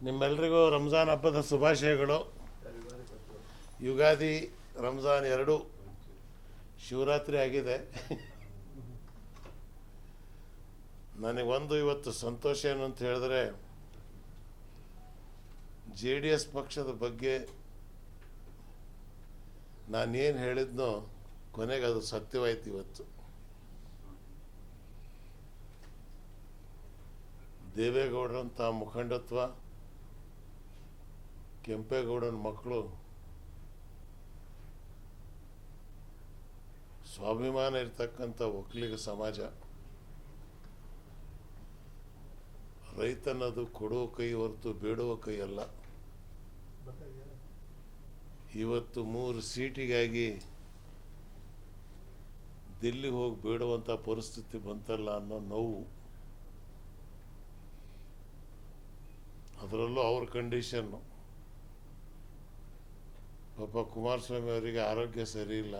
ನಿಮ್ಮೆಲ್ಲರಿಗೂ ರಂಜಾನ್ ಹಬ್ಬದ ಶುಭಾಶಯಗಳು. ಯುಗಾದಿ ರಂಜಾನ್ ಎರಡೂ ಶಿವರಾತ್ರಿ ಆಗಿದೆ. ನನಗೊಂದು ಇವತ್ತು ಸಂತೋಷ ಏನು ಅಂತ ಹೇಳಿದ್ರೆ, JDS ಪಕ್ಷದ ಬಗ್ಗೆ ನಾನೇನು ಹೇಳಿದ್ನೋ ಕೊನೆಗೆ ಅದು ಸತ್ಯವಾಯ್ತು. ಇವತ್ತು ದೇವೇಗೌಡರಂಥ ಮುಖಂಡತ್ವ, ಕೆಂಪೇಗೌಡನ ಮಕ್ಕಳು, ಸ್ವಾಭಿಮಾನ ಇರ್ತಕ್ಕಂಥ ಒಕ್ಕಲಿಗ ಸಮಾಜ, ರೈತನದು ಕೊಡುವ ಕೈ ಹೊರತು ಬೇಡುವ ಕೈ ಅಲ್ಲ. ಇವತ್ತು 3 ಸೀಟಿಗಾಗಿ ದಿಲ್ಲಿ ಹೋಗಿ ಬೇಡುವಂಥ ಪರಿಸ್ಥಿತಿ ಬಂತಲ್ಲ ಅನ್ನೋ ನೋವು. ಅದರಲ್ಲೂ ಅವ್ರ ಕಂಡೀಷನ್ನು, ಪಾಪ ಕುಮಾರಸ್ವಾಮಿ ಅವರಿಗೆ ಆರೋಗ್ಯ ಸರಿ ಇಲ್ಲ,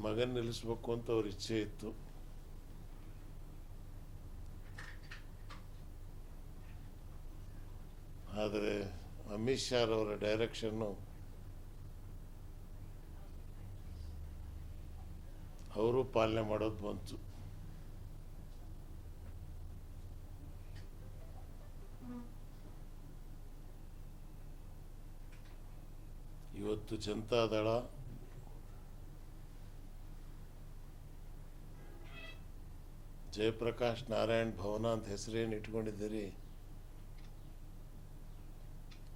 ಮಗನ ನಿಲ್ಲಿಸ್ಬೇಕು ಅಂತ ಅವ್ರ ಇಚ್ಛೆ ಇತ್ತು. ಆದರೆ ಅಮಿತ್ ಶಾ ಅವರ ಡೈರೆಕ್ಷನ್ನು ಅವರು ಪಾಲನೆ ಮಾಡೋದು ಬಂತು. ಇವತ್ತು ಜನತಾದಳ ಜಯಪ್ರಕಾಶ್ ನಾರಾಯಣ್ ಭವನ ಅಂತ ಹೆಸರೇನು ಇಟ್ಕೊಂಡಿದ್ದೀರಿ,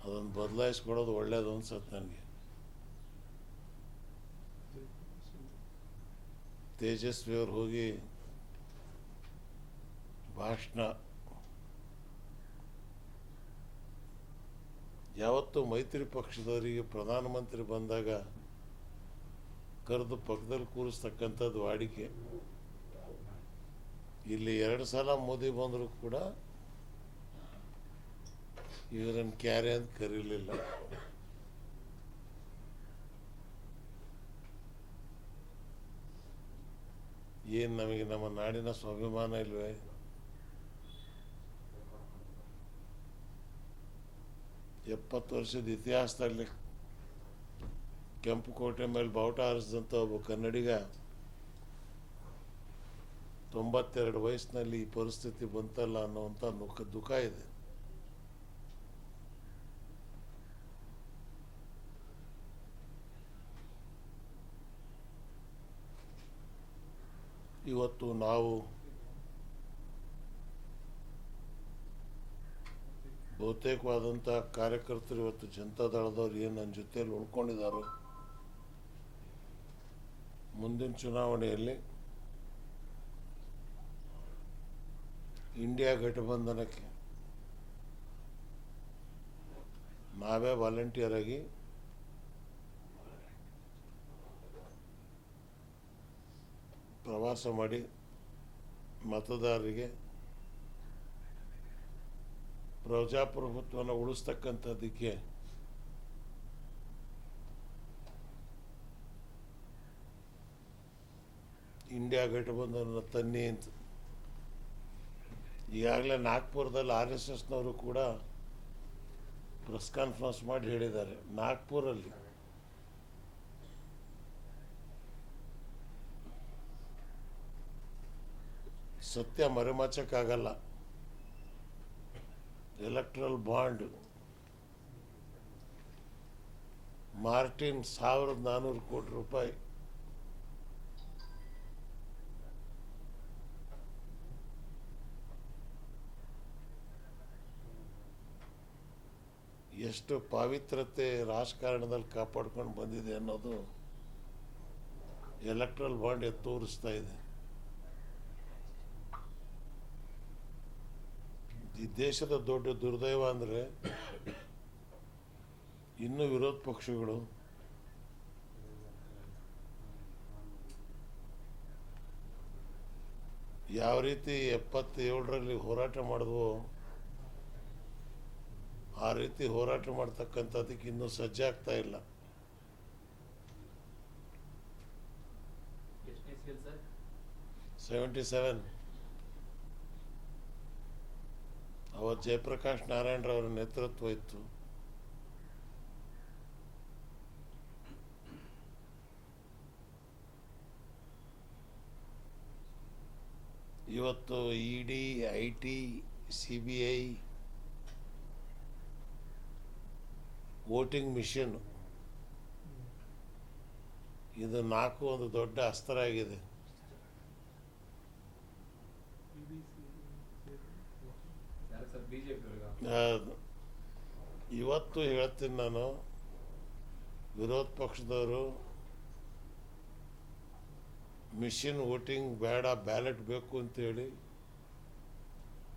ಅದನ್ನು ಬದಲಾಯಿಸ್ಕೊಡೋದು ಒಳ್ಳೇದು ಅನ್ಸತ್ತೆ ನನಗೆ. ತೇಜಸ್ವಿ ಅವ್ರು ಹೋಗಿ ಭಾಷಣ, ಯಾವತ್ತು ಮೈತ್ರಿ ಪಕ್ಷದವರಿಗೆ ಪ್ರಧಾನಮಂತ್ರಿ ಬಂದಾಗ ಕರೆದು ಪಕ್ಕದಲ್ಲಿ ಕೂರಿಸ್ತಕ್ಕಂಥದ್ದು ವಾಡಿಕೆ. ಇಲ್ಲಿ 2 ಸಲ ಮೋದಿ ಬಂದರೂ ಕೂಡ ಇವರನ್ನು ಕ್ಯಾರೆ ಅಂತ ಕರೀಲಿಲ್ಲ. ಏನು ನಮಗೆ ನಮ್ಮ ನಾಡಿನ ಸ್ವಾಭಿಮಾನ ಇಲ್ವೇ? ಎಪ್ಪತ್ತು ವರ್ಷದ ಇತಿಹಾಸದಲ್ಲಿ ಕೆಂಪುಕೋಟೆ ಮೇಲೆ ಬಾವುಟ ಹಾರಿಸಿದಂಥ ಒಬ್ಬ ಕನ್ನಡಿಗ 92 ವಯಸ್ಸಿನಲ್ಲಿ ಈ ಪರಿಸ್ಥಿತಿ ಬಂತಲ್ಲ ಅನ್ನೋವಂಥ ದುಃಖ ಇದೆ. ಇವತ್ತು ನಾವು ಬಹುತೇಕವಾದಂಥ ಕಾರ್ಯಕರ್ತರು ಇವತ್ತು ಜನತಾದಳದವ್ರು ಏನು ನನ್ನ ಜೊತೆಯಲ್ಲಿ ಉಳ್ಕೊಂಡಿದ್ದಾರೋ, ಮುಂದಿನ ಚುನಾವಣೆಯಲ್ಲಿ ಇಂಡಿಯಾ ಗಠಬಂಧನಕ್ಕೆ ನಾವೇ ವಾಲಂಟಿಯರ್ ಆಗಿ ಪ್ರವಾಸ ಮಾಡಿ ಮತದಾರರಿಗೆ ಪ್ರಜಾಪ್ರಭುತ್ವನ ಉಳಿಸ್ತಕ್ಕಂಥದ್ದಕ್ಕೆ ಇಂಡಿಯಾ ಗಠಬಂಧನ ತನ್ನಿ ಅಂತ ಈಗಾಗಲೇ ನಾಗ್ಪುರದಲ್ಲಿ RSSನವರು ಕೂಡ ಪ್ರೆಸ್ ಕಾನ್ಫರೆನ್ಸ್ ಮಾಡಿ ಹೇಳಿದ್ದಾರೆ. ನಾಗ್ಪುರಲ್ಲಿ ಸತ್ಯ ಮರೆಮಾಚಕ್ಕಾಗಲ್ಲ. ಎಲೆಕ್ಟ್ರಲ್ ಬಾಂಡ್ ಮಾರ್ಟಿನ್ 1400 ಕೋಟಿ ರೂಪಾಯಿ ಎಷ್ಟು ಪಾವಿತ್ರತೆ ರಾಜಕಾರಣದಲ್ಲಿ ಕಾಪಾಡ್ಕೊಂಡು ಬಂದಿದೆ ಅನ್ನೋದು ಎಲೆಕ್ಟ್ರಲ್ ಬಾಂಡ್ ತೋರಿಸ್ತಾ ಇದೆ. ಈ ದೇಶದ ದೊಡ್ಡ ದುರ್ದೈವ ಅಂದರೆ ಇನ್ನೂ ವಿರೋಧ ಪಕ್ಷಗಳು ಯಾವ ರೀತಿ 77ರಲ್ಲಿ ಹೋರಾಟ ಮಾಡಿದ್ವೋ ಆ ರೀತಿ ಹೋರಾಟ ಮಾಡ್ತಕ್ಕಂಥದ್ದಕ್ಕೆ ಇನ್ನೂ ಸಜ್ಜಾಗ್ತಾ ಇಲ್ಲ. 77 ಅವತ್ತು ಜಯಪ್ರಕಾಶ್ ನಾರಾಯಣರವರ ನೇತೃತ್ವ ಇತ್ತು. ಇವತ್ತು ಇಡಿ, IT, CBI, ವೋಟಿಂಗ್ ಮಿಷನ್ ಇದು 4 ಒಂದು ದೊಡ್ಡ ಅಸ್ತ್ರ ಆಗಿದೆ. ಇವತ್ತು ಹೇಳ್ತೀನಿ ನಾನು, ವಿರೋಧ ಪಕ್ಷದವರು ಮಿಷಿನ್ ವೋಟಿಂಗ್ ಬೇಡ, ಬ್ಯಾಲೆಟ್ ಬೇಕು ಅಂತೇಳಿ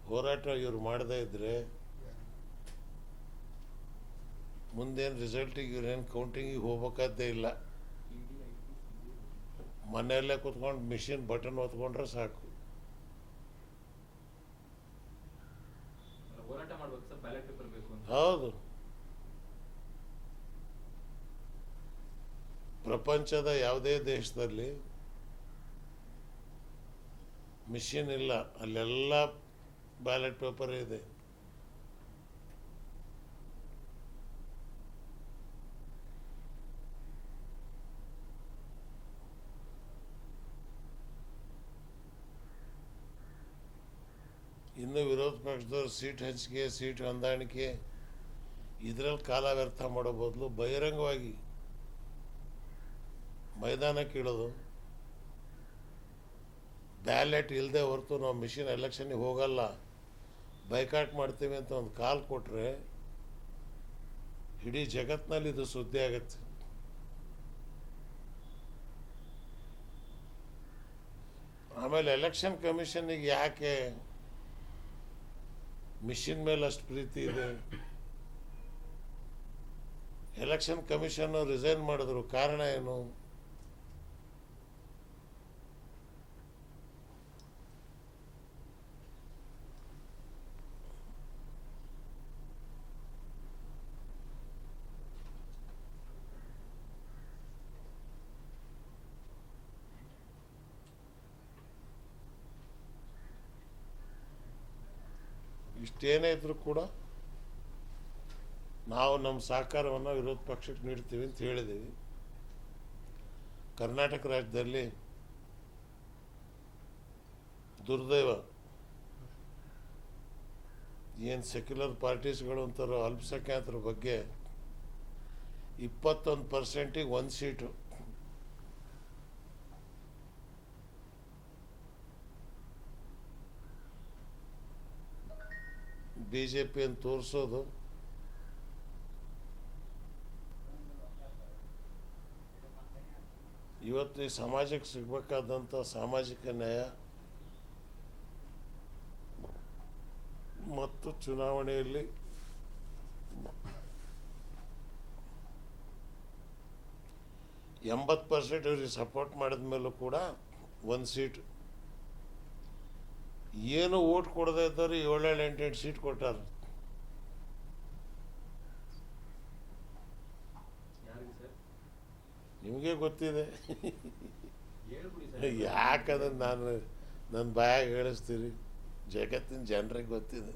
ಹೋರಾಟ ಇವ್ರು ಮಾಡದೇ ಇದ್ರೆ ಮುಂದೇನು ರಿಸಲ್ಟಿಗೆ ಇವ್ರೇನು ಕೌಂಟಿಂಗಿಗೆ ಹೋಗ್ಬೇಕಾದ್ದೇ ಇಲ್ಲ. ಮನೆಯಲ್ಲೇ ಕೂತ್ಕೊಂಡು ಮಿಷಿನ್ ಬಟನ್ ಒತ್ಕೊಂಡ್ರೆ ಸಾಕು. ಹೌದು, ಪ್ರಪಂಚದ ಯಾವುದೇ ದೇಶದಲ್ಲಿ ಮಿಷಿನ್ ಇಲ್ಲ, ಅಲ್ಲೆಲ್ಲ ಬ್ಯಾಲೆಟ್ ಪೇಪರ್ ಇದೆ. ಇನ್ನು ವಿರೋಧ ಪಕ್ಷದವ್ರು ಸೀಟ್ ಹಂಚಿಕೆ, ಸೀಟ್ ಹೊಂದಾಣಿಕೆ ಇದರಲ್ಲಿ ಕಾಲ ವ್ಯರ್ಥ ಮಾಡೋ ಬದಲು ಬಹಿರಂಗವಾಗಿ ಮೈದಾನಕ್ಕೆ ಇಳೋದು, ಬ್ಯಾಲೆಟ್ ಇಲ್ಲದೆ ಹೊರತು ನಾವು ಮಿಷಿನ್ ಎಲೆಕ್ಷನ್ಗೆ ಹೋಗಲ್ಲ, ಬೈಕಾಟ್ ಮಾಡ್ತೀವಿ ಅಂತ ಒಂದು ಕಾಲ್ ಕೊಟ್ಟರೆ ಇಡೀ ಜಗತ್ತಿನಲ್ಲಿ ಇದು ಸುದ್ದಿ ಆಗತ್ತೆ. ಆಮೇಲೆ ಎಲೆಕ್ಷನ್ ಕಮಿಷನ್ನಿಗೆ ಯಾಕೆ ಮಿಷಿನ್ ಮೇಲೆ ಅಷ್ಟು ಪ್ರೀತಿ ಇದೆ? ಎಲೆಕ್ಷನ್ ಕಮಿಷನ್ ರಿಸೈನ್ ಮಾಡಿದ್ರು, ಕಾರಣ ಏನು? ಇಷ್ಟೇನೇ ಇದ್ರೂ ಕೂಡ ನಾವು ನಮ್ಮ ಸಹಕಾರವನ್ನು ವಿರೋಧ ಪಕ್ಷಕ್ಕೆ ನೀಡ್ತೀವಿ ಅಂತ ಹೇಳಿದ್ದೀವಿ. ಕರ್ನಾಟಕ ರಾಜ್ಯದಲ್ಲಿ ದುರ್ದೈವ, ಏನು ಸೆಕ್ಯುಲರ್ ಪಾರ್ಟೀಸ್ಗಳು ಅಂತಾರೋ ಅಲ್ಪಸಂಖ್ಯಾತರ ಬಗ್ಗೆ 21%ಗೆ 1 ಸೀಟು BJP ಅಂತ ತೋರಿಸೋದು ಇವತ್ತು ಈ ಸಮಾಜಕ್ಕೆ ಸಿಗಬೇಕಾದಂಥ ಸಾಮಾಜಿಕ ನ್ಯಾಯ ಮತ್ತು ಚುನಾವಣೆಯಲ್ಲಿ %80 ಇವ್ರಿಗೆ ಸಪೋರ್ಟ್ ಮಾಡಿದ ಮೇಲೂ ಕೂಡ 1 ಸೀಟ್, ಏನು ಓಟ್ ಕೊಡದೇ ಇದ್ದವ್ರು 7-8 ಸೀಟ್ ಕೊಟ್ಟಾರ. ನಿಮಗೆ ಗೊತ್ತಿದೆ, ಯಾಕಂದ್ರೆ ನಾನು ನನ್ನ ಬಾಯಾಗ ಹೇಳಿಸ್ತೀರಿ, ಜಗತ್ತಿನ ಜನರಿಗೆ ಗೊತ್ತಿದೆ.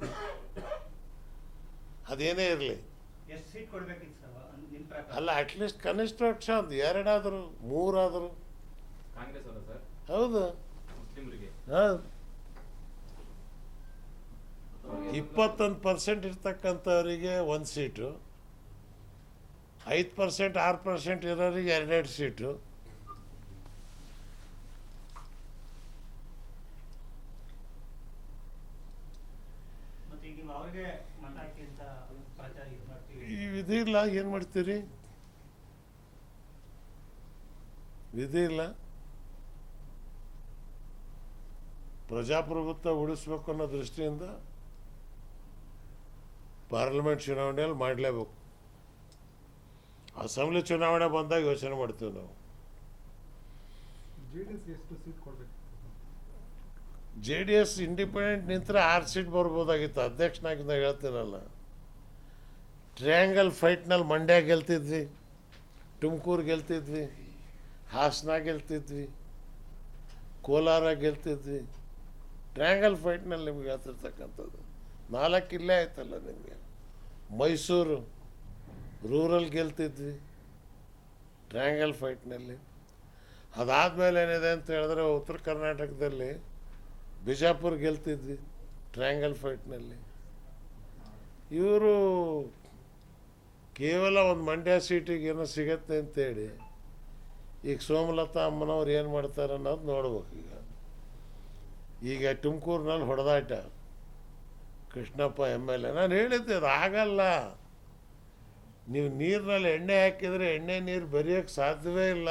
ಅದೇನೇ ಇರಲಿ, ಅಲ್ಲ ಅಟ್ಲೀಸ್ಟ್ ಕನಿಷ್ಠ ಪಕ್ಷ ಒಂದು 2 ಆದರೂ 3 ಆದರೂ. ಹೌದು, ಹೌದು. 21% ಇರ್ತಕ್ಕಂಥವರಿಗೆ 1 ಸೀಟು, 5% 6% ಇರೋರಿಗೆ 2 ಸೀಟು. ಈ ವಿಧಿ ಇಲ್ಲ, ಏನು ಮಾಡ್ತೀರಿ? ವಿಧಿ ಇಲ್ಲ. ಪ್ರಜಾಪ್ರಭುತ್ವ ಉಳಿಸ್ಬೇಕು ಅನ್ನೋ ದೃಷ್ಟಿಯಿಂದ ಪಾರ್ಲಿಮೆಂಟ್ ಚುನಾವಣೆಯಲ್ಲಿ ಮಾಡಲೇಬೇಕು. ಅಸೆಂಬ್ಲಿ ಚುನಾವಣೆ ಬಂದಾಗ ಯೋಚನೆ ಮಾಡ್ತೀವಿ ನಾವು. JDS ಇಂಡಿಪೆಂಡೆಂಟ್ ನಿಂತರೆ 6 ಸೀಟ್ ಬರ್ಬೋದಾಗಿತ್ತು. ಅಧ್ಯಕ್ಷನಾಗಿದ್ದ ಹೇಳ್ತೀನಲ್ಲ, ಟ್ರಯಾಂಗಲ್ ಫೈಟ್ನಲ್ಲಿ ಮಂಡ್ಯ ಗೆಲ್ತಿದ್ವಿ, ತುಮಕೂರು ಗೆಲ್ತಿದ್ವಿ, ಹಾಸನ ಗೆಲ್ತಿದ್ವಿ, ಕೋಲಾರ ಗೆಲ್ತಿದ್ವಿ. ಟ್ರಯಾಂಗಲ್ ಫೈಟ್ನಲ್ಲಿ ನಿಮ್ಗೆ ಹೇಳ್ತಿರ್ತಕ್ಕಂಥದ್ದು 4 ಇಲ್ಲೇ ಆಯ್ತಲ್ಲ ನಿಮಗೆ. ಮೈಸೂರು ರೂರಲ್ ಗೆಲ್ತಿದ್ವಿ ಟ್ರಯಾಂಗಲ್ ಫೈಟ್ನಲ್ಲಿ. ಅದಾದಮೇಲೆ ಏನಿದೆ ಅಂತ ಹೇಳಿದ್ರೆ ಉತ್ತರ ಕರ್ನಾಟಕದಲ್ಲಿ ಬಿಜಾಪುರ ಗೆಲ್ತಿದ್ವಿ ಟ್ರಯಾಂಗಲ್ ಫೈಟ್ನಲ್ಲಿ. ಇವರು ಕೇವಲ ಒಂದು ಮಂಡ್ಯ ಸೀಟಿಗೆ ಏನೋ ಸಿಗತ್ತೆ ಅಂತೇಳಿ ಈಗ ಸೋಮಲತಾ ಅಮ್ಮನವ್ರು ಏನು ಮಾಡ್ತಾರೆ ಅನ್ನೋದು ನೋಡ್ಬೇಕು. ಈಗ ತುಮಕೂರಿನಲ್ಲಿ ಹೊಡೆದಾಟ, ಕೃಷ್ಣಪ್ಪ MLA. ನಾನು ಹೇಳಿದ್ದೆ ಅದು ಆಗಲ್ಲ. ನೀವು ನೀರಿನಲ್ಲಿ ಎಣ್ಣೆ ಹಾಕಿದರೆ ಎಣ್ಣೆ ನೀರು ಬೆರೆಯೋಕ್ಕೆ ಸಾಧ್ಯವೇ ಇಲ್ಲ.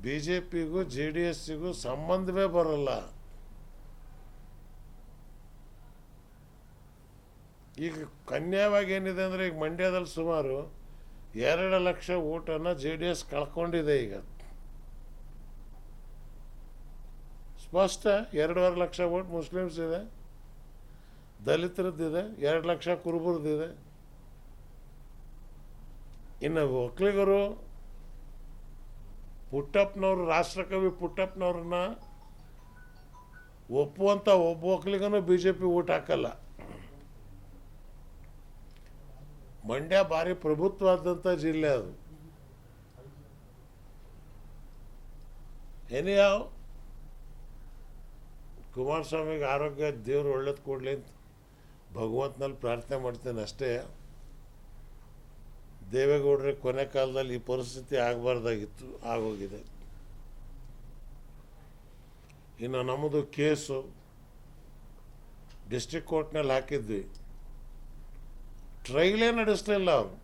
BJPಗೂ JDSಗೂ ಸಂಬಂಧವೇ ಬರಲ್ಲ. ಈಗ ಕನ್ಯಾವಾಗಿ ಏನಿದೆ ಅಂದರೆ ಈಗ ಮಂಡ್ಯದಲ್ಲಿ ಸುಮಾರು 2 ಲಕ್ಷ ಓಟನ್ನು JDS ಕಳ್ಕೊಂಡಿದೆ. ಈಗ ಸ್ಪಷ್ಟ 2.5 ಲಕ್ಷ ಓಟ್ ಮುಸ್ಲಿಮ್ಸ್ ಇದೆ, ದಲಿತರದ್ದಿದೆ, 2 ಲಕ್ಷ ಕುರುಬರದ್ದಿದೆ. ಇನ್ನು ಒಕ್ಕಲಿಗರು ಪುಟ್ಟಪ್ಪನವರು, ರಾಷ್ಟ್ರಕವಿ ಪುಟ್ಟಪ್ಪನವ್ರನ್ನ ಒಪ್ಪುವಂಥ ಒಬ್ಬ ಒಕ್ಕಲಿಗನೂ BJP ಓಟ್ ಹಾಕಲ್ಲ. ಮಂಡ್ಯ ಭಾರಿ ಪ್ರಭುತ್ವವಾದಂಥ ಜಿಲ್ಲೆ ಅದು. ಏನಿಯಾವ್ ಕುಮಾರಸ್ವಾಮಿಗೆ ಆರೋಗ್ಯ ದೇವ್ರು ಒಳ್ಳೇದು ಕೊಡಲಿ ಅಂತ ಭಗವಂತನಲ್ಲಿ ಪ್ರಾರ್ಥನೆ ಮಾಡ್ತೇನೆ ಅಷ್ಟೇ. ದೇವೇಗೌಡರಿಗೆ ಕೊನೆ ಕಾಲದಲ್ಲಿ ಈ ಪರಿಸ್ಥಿತಿ ಆಗಬಾರ್ದಾಗಿತ್ತು, ಆಗೋಗಿದೆ. ಇನ್ನು ನಮ್ಮದು ಕೇಸು ಡಿಸ್ಟ್ರಿಕ್ಟ್ ಕೋರ್ಟ್ನಲ್ಲಿ ಹಾಕಿದ್ವಿ, ಟ್ರೈಲೇ ನಡೆಸಲಿಲ್ಲ. ಅವರು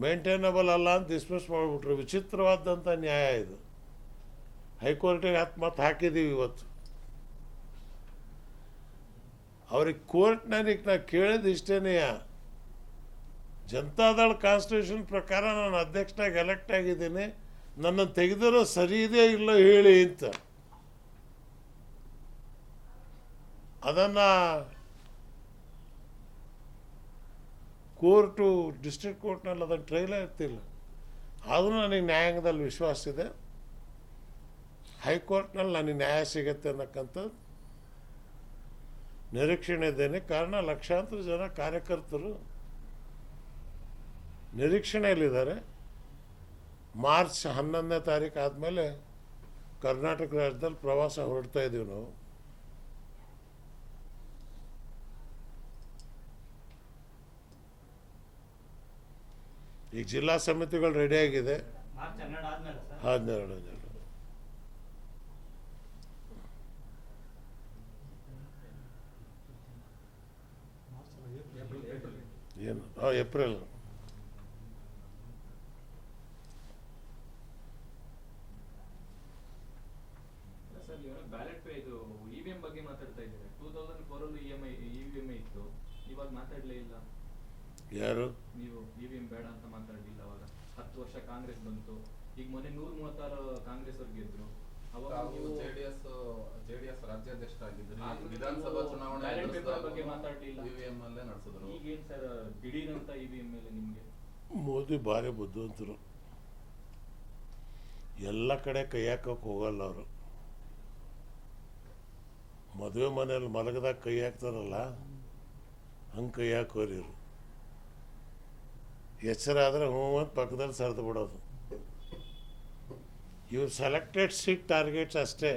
ಮೇಂಟೈನಬಲ್ ಅಲ್ಲ ಅಂತ ಡಿಸ್ಮಿಸ್ ಮಾಡಿಬಿಟ್ರು. ವಿಚಿತ್ರವಾದಂಥ ನ್ಯಾಯ ಇದು. ಹೈಕೋರ್ಟಿಗೆ ಮತ್ತೆ ಹಾಕಿದ್ದೀವಿ ಇವತ್ತು. ಅವ್ರಿಗೆ ಕೋರ್ಟ್ನಲ್ಲಿ ನಾನು ಕೇಳಿದ ಇಷ್ಟೇನೆಯ, ಜನತಾದಳ ಕಾನ್ಸ್ಟಿಟ್ಯೂಷನ್ ಪ್ರಕಾರ ನಾನು ಅಧ್ಯಕ್ಷನಾಗಿ ಎಲೆಕ್ಟ್ ಆಗಿದ್ದೀನಿ, ನನ್ನನ್ನು ತೆಗೆದಿರೋ ಸರಿ ಇದೆ ಇಲ್ಲೋ ಹೇಳಿ ಅಂತ. ಅದನ್ನು ಕೋರ್ಟು ಡಿಸ್ಟ್ರಿಕ್ಟ್ ಕೋರ್ಟ್ನಲ್ಲಿ ಅದನ್ನು ಟ್ರೈಲೇ ಇರ್ತಿಲ್ಲ. ಆದರೂ ನನಗೆ ನ್ಯಾಯಾಂಗದಲ್ಲಿ ವಿಶ್ವಾಸ ಇದೆ. ಹೈಕೋರ್ಟ್ನಲ್ಲಿ ನನಗೆ ನ್ಯಾಯ ಸಿಗುತ್ತೆ ಅನ್ನೋಕ್ಕಂಥದ್ದು ನಿರೀಕ್ಷಣೆ ಇದ್ದೇನೆ. ಕಾರಣ ಲಕ್ಷಾಂತರ ಜನ ಕಾರ್ಯಕರ್ತರು ನಿರೀಕ್ಷಣೆಯಲ್ಲಿದ್ದಾರೆ. ಮಾರ್ಚ್ 11ನೇ ತಾರೀಕು ಆದಮೇಲೆ ಕರ್ನಾಟಕ ರಾಜ್ಯದಲ್ಲಿ ಪ್ರವಾಸ ಹೊರಡ್ತಾ ಇದ್ದೀವಿ ನಾವು. ಈಗ ಜಿಲ್ಲಾ ಸಮಿತಿಗಳು ರೆಡಿಯಾಗಿದೆ. 12 ಏನು ಏಪ್ರಿಲ್. ಬ್ಯಾಲೆಟ್ ಇದು EVM ಬಗ್ಗೆ ಮಾತಾಡ್ತಾ ಇದ್ದಾರೆ. 2004 EVM ಇತ್ತು, ಇವಾಗ ಮಾತಾಡಲೇ ಇಲ್ಲ. ಯಾರು ನೀವು EVM ಬೇಡ ಅಂತ ಮಾತಾಡಲಿಲ್ಲ ಅವಾಗ. 10 ವರ್ಷ ಕಾಂಗ್ರೆಸ್ ಬಂತು, ಈಗ ಮೊನ್ನೆ 136 ಕಾಂಗ್ರೆಸ್ ಅವ್ರು ಗೆದ್ರು. ಅವಾಗ ನೀವು ಜೆಡಿಎಸ್ ರಾಜ್ಯಾಧ್ಯಕ್ಷರಾಗಿದ್ರು, ವಿಧಾನಸಭಾ ಚುನಾವಣೆ ಬಗ್ಗೆ ಮಾತಾಡಲಿಲ್ಲ, EVM ಅಲ್ಲೇ ನಡೆಸಿದ್ರು. ಈಗೇನು ಸರ್ ದಿಢೀರ್ ಅಂತ EVM ಮೇಲೆ ನಿಮಗೆ? ಮೋದಿ ಭಾರಿ ಬುದ್ಧಿವಂತರು, ಎಲ್ಲ ಕಡೆ ಕೈ ಹಾಕೋಕೆ ಹೋಗಲ್ಲ ಅವರು. ಮದುವೆ ಮನೆಯಲ್ಲಿ ಮಲಗದಾಗ ಕೈ ಹಾಕ್ತಾರಲ್ಲ, ಹಂಗೆ ಕೈ ಹಾಕೋರಿ ಇವರು. ಎಚ್ಚರ ಆದರೆ ಹ್ಞೂ ಅಂತ ಪಕ್ಕದಲ್ಲಿ ಸರಿದು ಬಿಡೋದು. ಇವ್ರು ಸೆಲೆಕ್ಟೆಡ್ ಸೀಟ್ ಟಾರ್ಗೆಟ್ಸ್ ಅಷ್ಟೇ.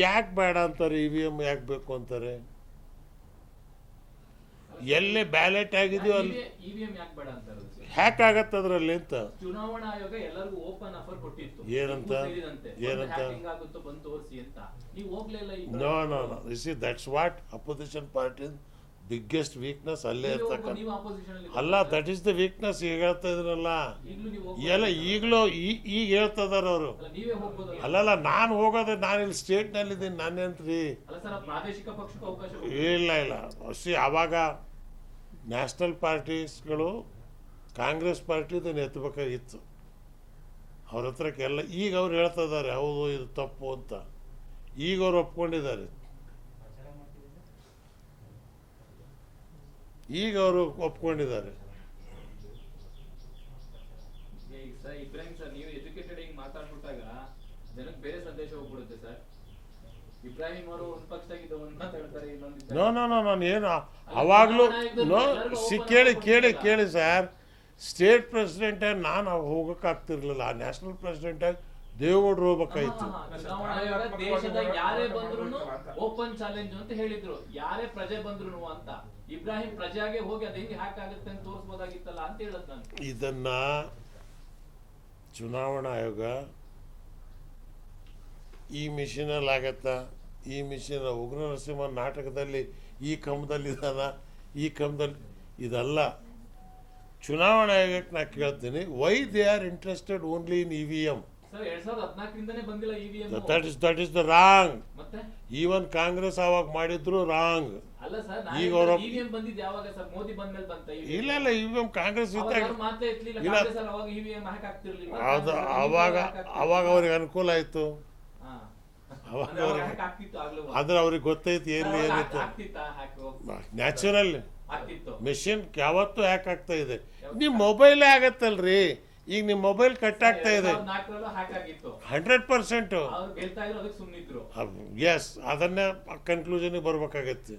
ಯಾಕೆ ಬೇಡ ಅಂತಾರೆ EVM? ಯಾಕೆ ಬೇಕು ಅಂತಾರೆ? ಎಲ್ಲಿ ಬ್ಯಾಲೆಟ್ ಆಗಿದೆಯೋ ಅಲ್ಲಿ EVM ಯಾಕೆ ಬೇಡ ಅಂತಾರೆ? ಹ್ಯಾಕ್ ಆಗತ್ತೆ ಅದರಲ್ಲಿ ಅಂತ. ಚುನಾವಣಾ ಆಯೋಗ ಎಲ್ಲರಿಗೂ ಓಪನ್ ಆಫರ್ ಕೊಟ್ಟಿತ್ತು. ಏನಂತ? ಹೆಂಗಾಗುತ್ತೋ ಬಂದು ತೋರಿಸಿ ಅಂತ. ನೀವು ಹೋಗ್ಲಿಲ್ಲ. No no no, you see that's what opposition party biggest weakness ಅಲ್ಲೇ ಇರ್ತಕ್ಕಂಥ. ಅಲ್ಲ, ದಟ್ ಈಸ್ ದ ವೀಕ್ನೆಸ್. ಈಗ ಹೇಳ್ತಾ ಇದ್ರಲ್ಲ ಎಲ್ಲ ಈಗಲೂ ಈಗ ಹೇಳ್ತಾ ಇದಾರೆ ಅವರು. ಅಲ್ಲಲ್ಲ, ನಾನು ಹೋಗೋದು, ನಾನು ಇಲ್ಲಿ ಸ್ಟೇಟ್ನಲ್ಲಿದ್ದೀನಿ, ನಾನೇನ್ರಿ. ಇಲ್ಲ ಇಲ್ಲ, ಸಿ ಆವಾಗ ನ್ಯಾಷನಲ್ ಪಾರ್ಟೀಸ್ಗಳು ಕಾಂಗ್ರೆಸ್ ಪಾರ್ಟಿದನ್ನು ಎತ್ತಬೇಕಾಗಿತ್ತು ಅವ್ರ ಹತ್ರಕ್ಕೆಲ್ಲ. ಈಗ ಅವ್ರು ಹೇಳ್ತಾ ಇದ್ದಾರೆ ಹೌದು ಇದು ತಪ್ಪು ಅಂತ. ಈಗ ಅವ್ರು ಒಪ್ಕೊಂಡಿದ್ದಾರೆ. ಈಗ ಅವರು ಒಪ್ಕೊಂಡಿದ್ದಾರೆ. ಇಬ್ರಾಹಿಂ ಸರ್, ನೀವು ಎಜುಕೇಟೆಡ್ ಹಿಂಗ್ ಮಾತಾಡ್ಬಿಟ್ಟಾಗ ಜನಕ್ಕೆ ಬೇರೆ ಸಂದೇಶ ಹೋಗ್ಬಿಡುತ್ತೆ ಸರ್. ಇಬ್ರಾಹಿಂ ಅವರು ಒಂದು ಪಕ್ಷದಾಗಿದ್ದ ಒಂದು ಮಾತಾಡ್ತಾರೆ, ಇನ್ನೊಂದು ನಾನು ಏನು ಅವಾಗಲೂ ಕೇಳಿ ಸರ್, ಸ್ಟೇಟ್ ಪ್ರೆಸಿಡೆಂಟಾಗಿ ನಾನು ಹೋಗೋಕ್ಕಾಗ್ತಿರ್ಲಿಲ್ಲ, ನ್ಯಾಷನಲ್ ಪ್ರೆಸಿಡೆಂಟಾಗಿ ದೇವೇಗೌಡರು ಹೋಗ್ಬೇಕಾಯ್ತು. ಚುನಾವಣಾ ಆಯೋಗ ದೇಶದ ಯಾರೇ ಬಂದ್ರು ಓಪನ್ ಚಾಲೆಂಜ್ ಅಂತ ಹೇಳಿದ್ರು, ಯಾರೇ ಪ್ರಜೆ ಬಂದ್ರು ಅಂತ. ಇಬ್ರಾಹಿಂ ಪ್ರಜೆಯಾಗೆ ಹೋಗಿ ಅದು ಹೆಂಗೆ ಹ್ಯಾಕ್ ಆಗುತ್ತೆ ಅಂತ ತೋರಿಸಬಹುದಾಗಿತ್ತಲ್ಲ ಅಂತ ಹೇಳದ್ ನಾನು. ಇದನ್ನ ಚುನಾವಣಾ ಆಯೋಗ ಈ ಮಿಷಿನಲ್ಲಿ ಆಗತ್ತಾ, ಈ ಮಿಷಿನ್ ಉಗ್ರ ನರಸಿಂಹ ನಾಟಕದಲ್ಲಿ ಈ ಕಂಬದಲ್ಲಿ ಇದಾನ, ಈ ಕಂಬದಲ್ಲಿ ಇದಲ್ಲ. ಚುನಾವಣಾ ಆಯೋಗಕ್ಕೆ ನಾ ಕೇಳ್ತೀನಿ, why they are interested only in EVM? Sir 2014 ಬಂದಿಲ್ಲ EVM. That is the wrong. ಮತ್ತೆ ಈವನ್ ಕಾಂಗ್ರೆಸ್ ಅವಾಗ ಮಾಡಿದ್ರು ರಾಂಗ್. ಅಲ್ಲ ಸರ್, ಈಗ ಅವರು EVM ಬಂದಿದ್ದು ಯಾವಾಗ ಸರ್? ಮೋದಿ ಬಂದ್ಮೇಲೆ ಬಂತ? ಇಲ್ಲ EVM ಕಾಂಗ್ರೆಸ್ ಇದ್ದಾಗ ಮಾತೇ ಎತ್ತಲಿಲ್ಲ. ಇಲ್ಲ. ಕಾಂಗ್ರೆಸ್ ಅವಾಗ EVM ಹ್ಯಾಕ್ ಆಗ್ತಿರ್ಲಿಲ್ಲ. ಅವಾಗ ಅವ್ರಿಗೆ ಅನುಕೂಲ ಆಯ್ತು. ಅವಾಗ ಅವ್ರಿಗೆ ಹ್ಯಾಕ್ ಆಗ್ತಿತ್ತು ಆಗ್ಲೂ. ಆದ್ರೆ ಅವ್ರಿಗೆ ಗೊತ್ತೈತಿ ಏನಿತ್ತು. ಆಗ್ತಿತ್ತಾ ಹ್ಯಾಕ್? ನ್ಯಾಚುರಲ್ ಆಗ್ತಿತ್ತು. ಮೆಷಿನ್ ಯಾವತ್ತೂ ಹ್ಯಾಕ್ ಆಗ್ತಾ ಇದೆ. ನಿಮ್ಮ ಮೊಬೈಲೇ ಆಗತ್ತಲ್ರಿ. ಈಗ ನಿಮ್ಮ ಮೊಬೈಲ್ ಕಟ್ ಆಗ್ತಾ ಇದೆ 100%. ಎಸ್, ಅದನ್ನೇ ಕನ್ಕ್ಲೂಷನ್ಗೆ ಬರ್ಬೇಕಾಗತ್ತೆ.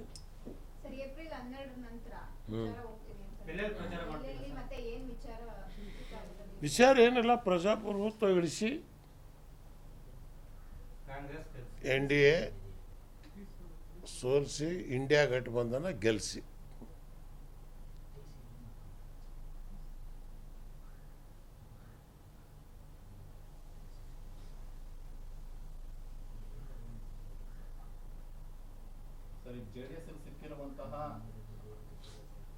ವಿಚಾರ ಏನಿಲ್ಲ, ಪ್ರಜಾಪ್ರಭುತ್ವ ಇಳಿಸಿ NDA ಸೋಲಿಸಿ ಇಂಡಿಯಾ ಗಠಬಂಧನ ಗೆಲ್ಲಿಸಿ. JDS ಸಿಕ್ಕಿರುವಂತಹ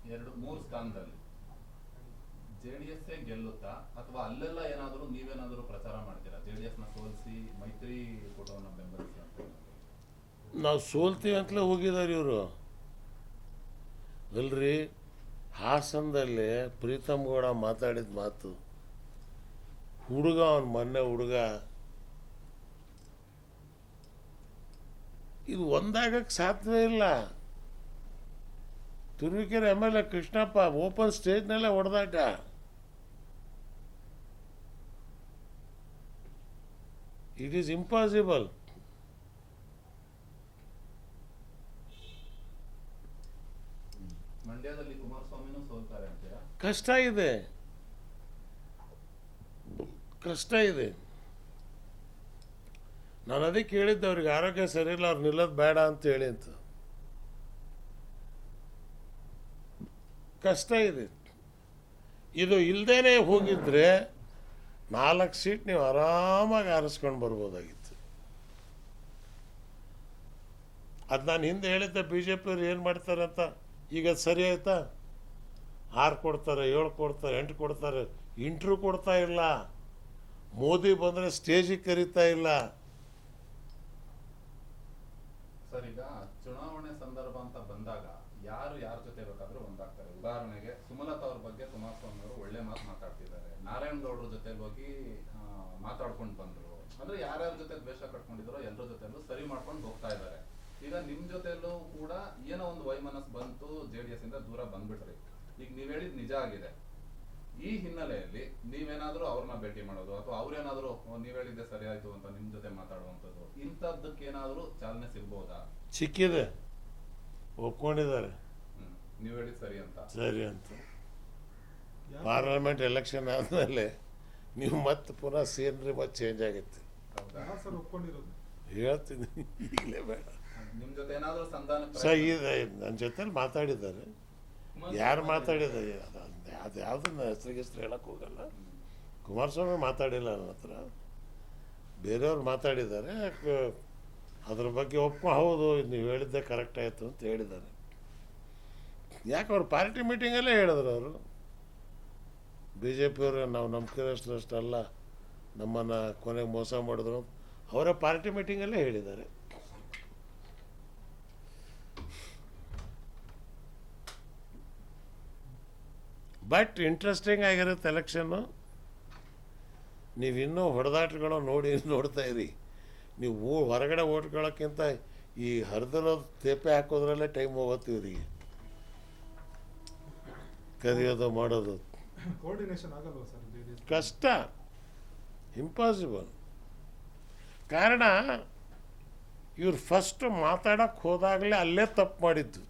2-3 ಸ್ಥಾನದಲ್ಲಿ JDS ಗೆಲ್ಲುತ್ತಾ ಅಥವಾ ಅಲ್ಲೆಲ್ಲ ಏನಾದರೂ ನೀವೇನಾದರೂ ಪ್ರಚಾರ ಮಾಡ್ತೀರಾ JDS ನ ಸೋಲಿಸಿ ಮೈತ್ರಿ ಕೂಟವನ್ನು ಬೆಂಬಲಿಸಿ ಅಂತ? ನಾವು ಸೋಲ್ತೀವಿ ಅಂತಲೇ ಹೋಗಿದ್ದಾರೆ ಇವರು. ಅಲ್ರಿ, ಹಾಸನದಲ್ಲಿ ಪ್ರೀತಮ್ ಗೌಡ ಮಾತಾಡಿದ ಮಾತು, ಅವನ ಮೊನ್ನೆ ಹುಡುಗ ಇದು ಒಂದಾಗಕ್ಕೆ ಸಾಧ್ಯವೇ ಇಲ್ಲ. ತುರುವೇಕೆರೆ MLA ಕೃಷ್ಣಪ್ಪ ಓಪನ್ ಸ್ಟೇಜ್ನಲ್ಲೇ ಹೊಡೆದಾಟ. It is impossible. ಮಂಡ್ಯದಲ್ಲಿ ಕುಮಾರಸ್ವಾಮಿನೂ ಸೋಲ್ತಾರೆ ಅಂತೀರಾ? ಕಷ್ಟ ಇದೆ. ನಾನು ಅದಕ್ಕೆ ಹೇಳಿದ್ದೆ ಅವ್ರಿಗೆ ಆರೋಗ್ಯ ಸರಿ ಇಲ್ಲ, ಅವ್ರು ನಿಲ್ಲೋದು ಬೇಡ ಅಂತ ಹೇಳಿ ಅಂತ. ಕಷ್ಟ ಇದೆ. ಇದು ಇಲ್ಲದೇನೆ ಹೋಗಿದ್ರೆ 4 ಸೀಟ್ ನೀವು ಆರಾಮಾಗಿ ಆರಿಸ್ಕೊಂಡು ಬರ್ಬೋದಾಗಿತ್ತು. ಅದು ನಾನು ಹಿಂದೆ ಹೇಳಿದ್ದೆ, BJP ಅವ್ರು ಏನು ಮಾಡ್ತಾರೆ ಅಂತ. ಈಗ ಅದು ಸರಿ ಆಯ್ತಾ? 6 ಕೊಡ್ತಾರೆ, 7 ಕೊಡ್ತಾರೆ, 8 ಕೊಡ್ತಾರೆ, ಇಂಟ್ರ್ಯೂ ಕೊಡ್ತಾ ಇಲ್ಲ. ಮೋದಿ ಬಂದರೆ ಸ್ಟೇಜಿಗೆ ಕರೀತಾ ಇಲ್ಲ. ಸರ್, ಈಗ ಚುನಾವಣೆ ಸಂದರ್ಭ ಅಂತ ಬಂದಾಗ ಯಾರು ಯಾರ ಜೊತೆ ಬೇಕಾದ್ರೂ ಒಂದಾಗ್ತಾರೆ. ಉದಾಹರಣೆಗೆ ಸುಮಲತಾ ಅವ್ರ ಬಗ್ಗೆ ಕುಮಾರಸ್ವಾಮಿ ಅವರು ಒಳ್ಳೆ ಮಾತು ಮಾತಾಡ್ತಿದ್ದಾರೆ. ನಾರಾಯಣಗೌಡರ ಜೊತೆ ಹೋಗಿ ಮಾತಾಡ್ಕೊಂಡು ಬಂದ್ರು. ಅಂದ್ರೆ ಯಾರ್ಯಾರ ಜೊತೆ ದ್ವೇಷ ಕಟ್ಕೊಂಡಿದ್ರು ಎಲ್ಲರ ಜೊತೆಲ್ಲೂ ಸರಿ ಮಾಡ್ಕೊಂಡು ಹೋಗ್ತಾ ಇದ್ದಾರೆ. ಈಗ ನಿಮ್ ಜೊತೆಲ್ಲೂ ಕೂಡ ಏನೋ ಒಂದು ವೈಮನಸ್ ಬಂತು, JDS ಇಂದ ದೂರ ಬಂದ್ಬಿಟ್ರಿ. ಈಗ ನೀವ್ ಹೇಳಿದ್ ನಿಜ ಆಗಿದೆ. ಈ ಹಿನ್ನೆಲೆಯಲ್ಲಿ ನೀವೇನಾದ್ರೂ ಅವ್ರನ್ನ ಭೇಟಿ ಮಾಡೋದು ಅಥವಾ ಅವ್ರೇನಾದ್ರೂ ನೀವ್ ಹೇಳಿದ್ದೆ ಸರಿ ಆಯ್ತು ಅಂತ ನಿಮ್ ಜೊತೆ ಮಾತಾಡುವಂಥದ್ದು, ಇಂಥದ್ದಕ್ಕೆ ಏನಾದ್ರೂ ಚಾಲನೆ ಸಿಗ್ಬೋದಾ? ಸಿಕ್ಕಿದೆ, ಒಪ್ಕೊಂಡಿದ್ದಾರೆ. ನೀವ್ ಹೇಳಿದ್ ಸರಿ ಅಂತ ಪಾರ್ಲಿಮೆಂಟ್ ಎಲೆಕ್ಷನ್ ಆದ್ಮೇಲೆ ನೀವು ಮತ್ತೆ ಪುನಃ ಸೀನರಿ ಮತ್ತೆ ಚೇಂಜ್ ಆಗೈತೆ. ಹೇಳ್ತೀನಿ, ಈಗಲೇ ಬೇಡ. ನಿಮ್ ಜೊತೆ ಏನಾದ್ರೂ ಸಂಧಾನ ನನ್ನ ಜೊತೆಲಿ ಮಾತಾಡಿದ್ದಾರೆ. ಯಾರು ಮಾತಾಡಿದ್ದಾರೆ ಅದು ಯಾವುದನ್ನ ಹೆಸರು ಹೇಳಕ್ ಹೋಗಲ್ಲ. ಕುಮಾರಸ್ವಾಮಿ ಮಾತಾಡಿಲ್ಲ ನನ್ನ ಹತ್ರ, ಬೇರೆಯವ್ರು ಮಾತಾಡಿದ್ದಾರೆ. ಅದ್ರ ಬಗ್ಗೆ ಹೌದು ನೀವು ಹೇಳಿದ್ದೆ ಕರೆಕ್ಟ್ ಆಯಿತು ಅಂತ ಹೇಳಿದ್ದಾರೆ. ಯಾಕೆ ಅವ್ರು ಪಾರ್ಟಿ ಮೀಟಿಂಗಲ್ಲೇ ಹೇಳಿದ್ರು. ಅವರು BJP ಅವರು ನಾವು ನಂಬಿಕೆರಷ್ಟಲ್ಲ, ನಮ್ಮನ್ನು ಕೊನೆಗೆ ಮೋಸ ಮಾಡಿದ್ರು, ಅವರ ಪಾರ್ಟಿ ಮೀಟಿಂಗಲ್ಲೇ ಹೇಳಿದ್ದಾರೆ. ಬಟ್ ಇಂಟ್ರೆಸ್ಟಿಂಗ್ ಆಗಿರುತ್ತೆ ಎಲೆಕ್ಷನ್ನು. ನೀವಿನ್ನೂ ಹೊಡೆದಾಟಗಳು ನೋಡ್ತಾ ಇರಿ. ನೀವು ಹೊರಗಡೆ ಓಟ್ಕೊಳ್ಳೋಕ್ಕಿಂತ ಈ ಹರಿದಿರೋದು ತೇಪೆ ಹಾಕೋದ್ರಲ್ಲೇ ಟೈಮ್ ಹೋಗುತ್ತೆ ಇವರಿಗೆ. ಕರೆಯೋದು ಮಾಡೋದು ಕೋಆರ್ಡಿನೇಷನ್ ಆಗಲ್ವಾ ಸರ್? ಕಷ್ಟ, ಇಂಪಾಸಿಬಲ್. ಕಾರಣ ಇವ್ರು ಫಸ್ಟ್ ಮಾತಾಡೋಕ್ಕೆ ಹೋದಾಗಲೇ ಅಲ್ಲೇ ತಪ್ಪು ಮಾಡಿದ್ದು.